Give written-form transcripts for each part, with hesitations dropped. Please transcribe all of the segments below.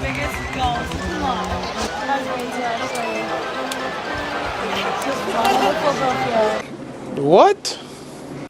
biggest goals. Come on. That's crazy, actually. What?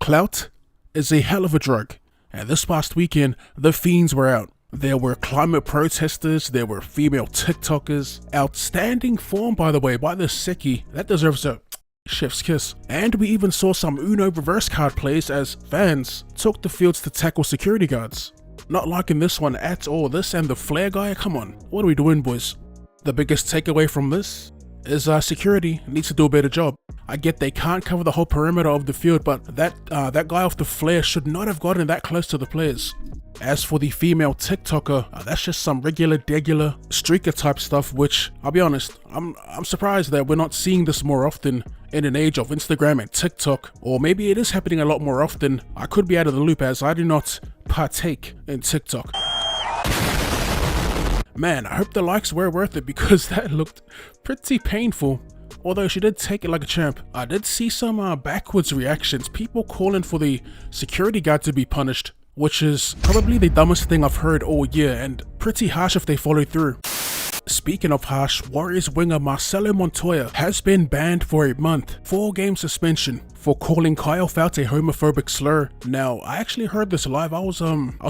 Clout is a hell of a drug, and this past weekend, the fiends were out. There were climate protesters, there were female TikTokers, outstanding form by the way by the sickie, that deserves a chef's kiss. And we even saw some Uno reverse card plays as fans took the fields to tackle security guards. Not liking this one at all, this and the flare guy, come on, what are we doing boys? The biggest takeaway from this is security needs to do a better job. I get they can't cover the whole perimeter of the field, but that guy off the flare should not have gotten that close to the players. As for the female TikToker, that's just some regular streaker type stuff, which I'll be honest, I'm surprised that we're not seeing this more often in an age of Instagram and TikTok, or maybe it is happening a lot more often. I could be out of the loop as I do not partake in TikTok. Man, I hope the likes were worth it because that looked pretty painful. Although she did take it like a champ. I did see some backwards reactions, people calling for the security guard to be punished, which is probably the dumbest thing I've heard all year and pretty harsh if they follow through. Speaking of harsh, Warriors winger Marcelo Montoya has been banned for a month, 4-game suspension for calling Kyle Fouts a homophobic slur. Now, I actually heard this live. I was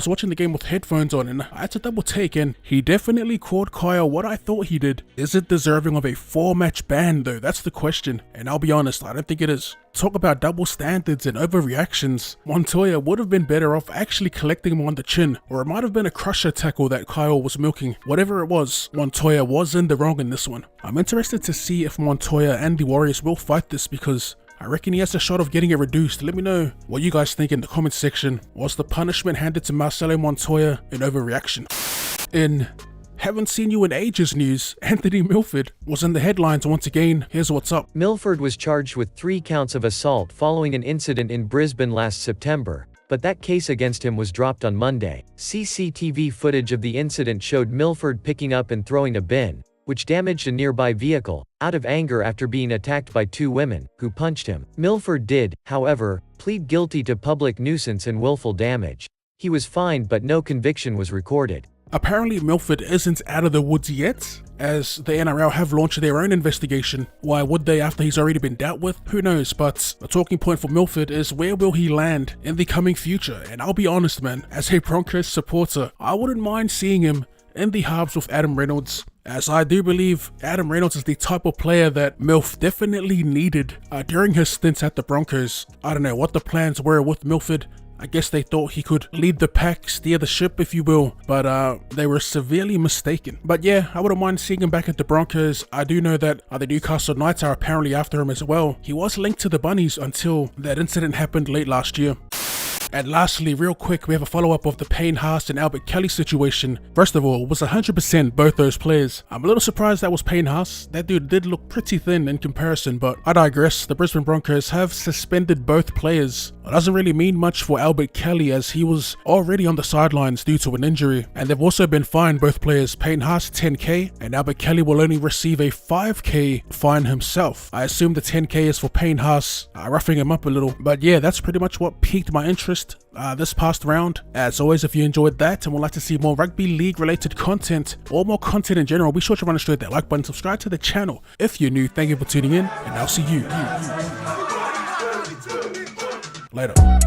watching the game with headphones on and I had to double take, and he definitely called Kyle what I thought he did. Is it deserving of a 4-match ban though? That's the question, and I'll be honest, I don't think it is. Talk about double standards and overreactions. Montoya would have been better off actually collecting him on the chin, or it might have been a crusher tackle that Kyle was milking. Whatever it was, Montoya was in the wrong in this one. I'm interested to see if Montoya and the Warriors will fight this because I reckon he has a shot of getting it reduced. Let me know what you guys think in the comment section. Was the punishment handed to Marcelo Montoya an overreaction? In haven't seen you in ages news, Anthony Milford was in the headlines once again. Here's what's up. Milford was charged with 3 counts of assault following an incident in Brisbane last September, but that case against him was dropped on Monday. CCTV footage of the incident showed Milford picking up and throwing a bin, which damaged a nearby vehicle, out of anger after being attacked by 2 women, who punched him. Milford did, however, plead guilty to public nuisance and willful damage. He was fined but no conviction was recorded. Apparently Milford isn't out of the woods yet, as the NRL have launched their own investigation. Why would they after he's already been dealt with? Who knows, but the talking point for Milford is where will he land in the coming future? And I'll be honest man, as a Broncos supporter, I wouldn't mind seeing him in the halves with Adam Reynolds, as I do believe Adam Reynolds is the type of player that Milf definitely needed during his stints at the Broncos. I don't know what the plans were with Milford. I guess they thought he could lead the pack, steer the ship if you will, but they were severely mistaken. But yeah, I wouldn't mind seeing him back at the Broncos. I do know that the Newcastle Knights are apparently after him as well. He was linked to the Bunnies until that incident happened late last year. And lastly, real quick, we have a follow-up of the Payne, Haas and Albert Kelly situation. First of all, it was 100% both those players. I'm a little surprised that was Payne Haas. That dude did look pretty thin in comparison, but I digress. The Brisbane Broncos have suspended both players. It doesn't really mean much for Albert Kelly as he was already on the sidelines due to an injury. And they've also been fined, both players. Payne Haas 10k and Albert Kelly will only receive a 5k fine himself. I assume the 10k is for Payne Haas, roughing him up a little. But yeah, that's pretty much what piqued my interest this past round. As always, if you enjoyed that and would like to see more rugby league related content or more content in general, be sure to run straight that like button, subscribe to the channel if you're new. Thank you for tuning in, and I'll see you later.